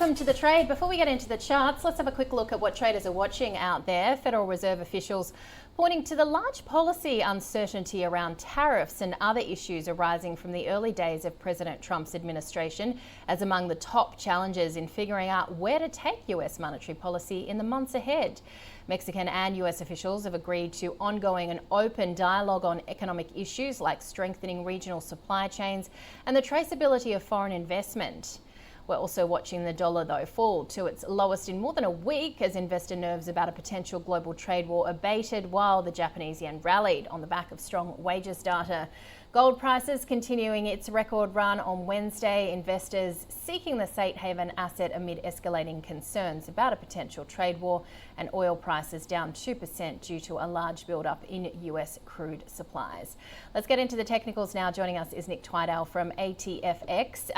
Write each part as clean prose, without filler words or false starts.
welcome to The Trade. Before we get into the charts, let's have a quick look at what traders are watching out there. Federal Reserve officials pointing to the large policy uncertainty around tariffs and other issues arising from the early days of President Trump's administration as among the top challenges in figuring out where to take US monetary policy in the months ahead. Mexican and US officials have agreed to ongoing and open dialogue on economic issues like strengthening regional supply chains and the traceability of foreign investment. We're also watching the dollar, though, fall to its lowest in more than a week as investor nerves about a potential global trade war abated, while the Japanese yen rallied on the back of strong wages data. Gold prices continuing its record run on Wednesday, investors seeking the safe haven asset amid escalating concerns about a potential trade war, and oil prices down 2% due to a large build-up in US crude supplies. Let's get into the technicals now. Joining us is Nick Twidale from ATFX.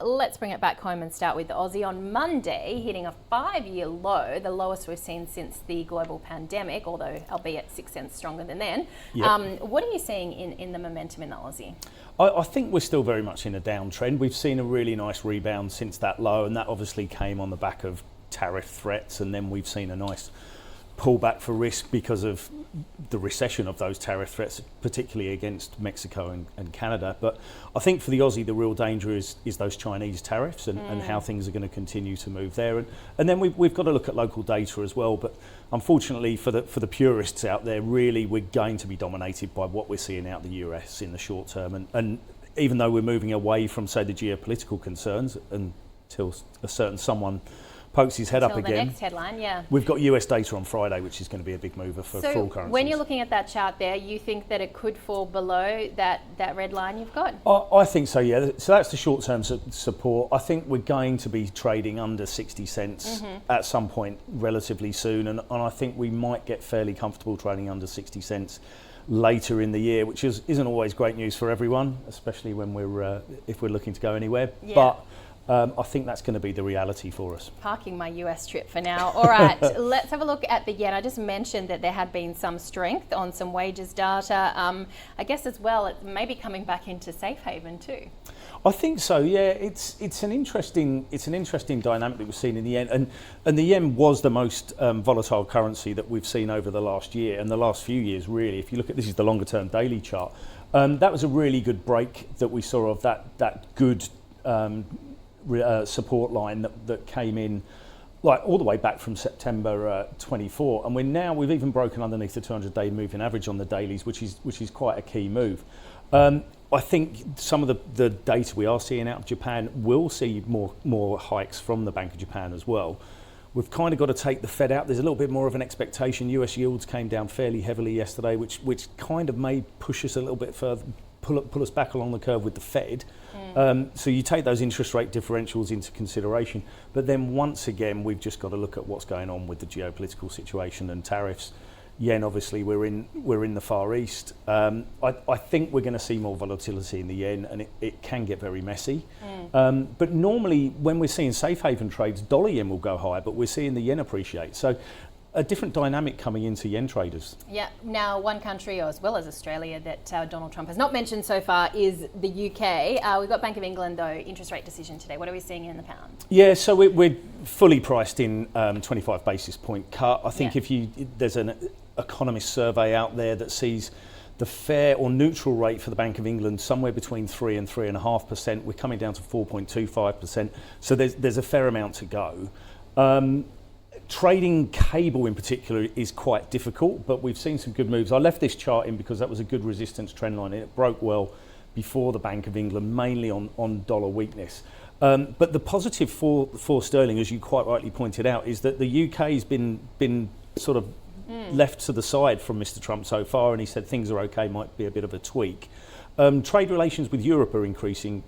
Let's bring it back home and start with the Aussie. On Monday, hitting a 5-year low, the lowest we've seen since the global pandemic, although albeit 6 cents stronger than then. Yep. What are you seeing in the momentum in the Aussie? I think we're still very much in a downtrend. We've seen a really nice rebound since that low, and that obviously came on the back of tariff threats, and then we've seen a nice pullback for risk because of the recession of those tariff threats, particularly against Mexico and Canada. But I think for the Aussie, the real danger is those Chinese tariffs and how things are going to continue to move there. And then we've got to look at local data as well. But unfortunately for the purists out there, really we're going to be dominated by what we're seeing out the US in the short term. And even though we're moving away from, say, the geopolitical concerns until a certain someone pokes his head up again. The next headline, yeah. We've got US data on Friday, which is going to be a big mover for all currencies. When you're looking at that chart there, you think that it could fall below that red line you've got? I think so, yeah. So that's the short-term support. I think we're going to be trading under 60 cents at some point relatively soon, and I think we might get fairly comfortable trading under 60 cents later in the year, which isn't always great news for everyone, especially when if we're looking to go anywhere. Yeah. But I think that's going to be the reality for us. Parking my US trip for now. All right, let's have a look at the yen. I just mentioned that there had been some strength on some wages data. I guess as well, it may be coming back into safe haven too. I think so. Yeah, it's an interesting dynamic that we've seen in the yen, and the yen was the most volatile currency that we've seen over the last year and the last few years. Really, if you look at this is the longer term daily chart, that was a really good break that we saw of that good support line that came in like all the way back from September 24, and we've even broken underneath the 200-day moving average on the dailies, which is quite a key move. I think some of the data we are seeing out of Japan will see more hikes from the Bank of Japan as well. We've kind of got to take the Fed out. There's a little bit more of an expectation. US yields came down fairly heavily yesterday, which kind of may push us a little bit further, pull us back along the curve with the Fed. So you take those interest rate differentials into consideration, but then once again we've just got to look at what's going on with the geopolitical situation and tariffs. Yen, obviously, we're in the Far East. I think we're going to see more volatility in the yen, and it can get very messy. But normally, when we're seeing safe haven trades, dollar yen will go higher, but we're seeing the yen appreciate. So a different dynamic coming into yen traders. Yeah. Now, one country, as well as Australia, that Donald Trump has not mentioned so far is the UK. We've got Bank of England, though, interest rate decision today. What are we seeing in the pound? Yeah, so we're fully priced in 25 basis point cut. I think there's an economist survey out there that sees the fair or neutral rate for the Bank of England somewhere between 3 and 3.5%. We're coming down to 4.25%. So there's a fair amount to go. Trading cable in particular is quite difficult, but we've seen some good moves. I left this chart in because that was a good resistance trend line. It broke well before the Bank of England, mainly on dollar weakness. But the positive for sterling, as you quite rightly pointed out, is that the UK has been sort of left to the side from Mr. Trump so far, and he said things are okay, might be a bit of a tweak. Trade relations with Europe are increasing,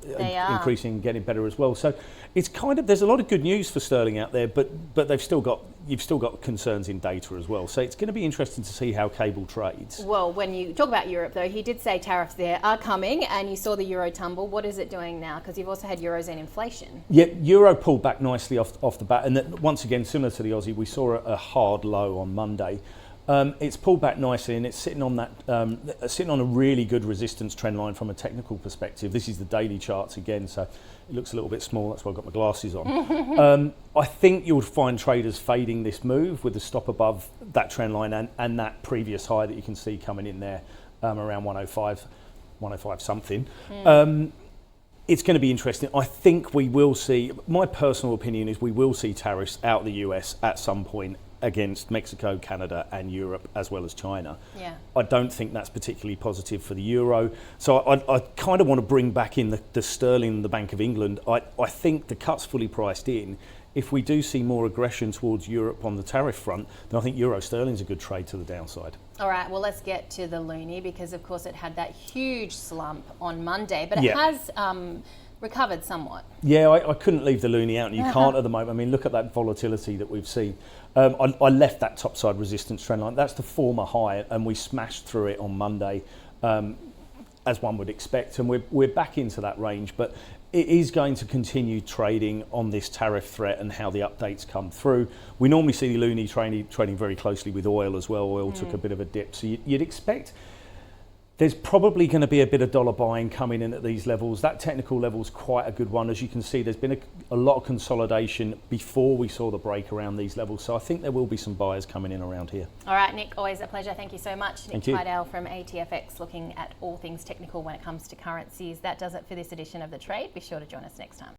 getting better as well. So it's kind of, there's a lot of good news for sterling out there, but you've still got concerns in data as well. So it's going to be interesting to see how cable trades. Well, when you talk about Europe, though, he did say tariffs there are coming, and you saw the euro tumble. What is it doing now? Because you've also had eurozone inflation. Yeah, euro pulled back nicely off the bat, and that, once again, similar to the Aussie, we saw a hard low on Monday. It's pulled back nicely, and it's sitting on that sitting on a really good resistance trend line from a technical perspective. This is the daily charts again, so it looks a little bit small. That's why I've got my glasses on. I think you'll find traders fading this move with the stop above that trend line and that previous high that you can see coming in there around 105 something. It's going to be interesting. I think we will see, my personal opinion is we will see tariffs out the US at some point against Mexico, Canada and Europe, as well as China. Yeah. I don't think that's particularly positive for the euro. So I kind of want to bring back in the sterling and the Bank of England. I think the cut's fully priced in. If we do see more aggression towards Europe on the tariff front, then I think euro sterling's a good trade to the downside. All right, well, let's get to the loonie, because of course it had that huge slump on Monday, but it Yeah. has recovered somewhat. Yeah, I couldn't leave the loonie out, and you can't at the moment. I mean, look at that volatility that we've seen. I left that topside resistance trend line. That's the former high, and we smashed through it on Monday, as one would expect, and we're back into that range. But it is going to continue trading on this tariff threat and how the updates come through. We normally see the loonie trading very closely with oil as well. Oil took a bit of a dip, so you'd expect there's probably going to be a bit of dollar buying coming in at these levels. That technical level is quite a good one. As you can see, there's been a lot of consolidation before we saw the break around these levels. So I think there will be some buyers coming in around here. All right, Nick, always a pleasure. Thank you so much. Thank Nick you. Twidale from ATFX, looking at all things technical when it comes to currencies. That does it for this edition of The Trade. Be sure to join us next time.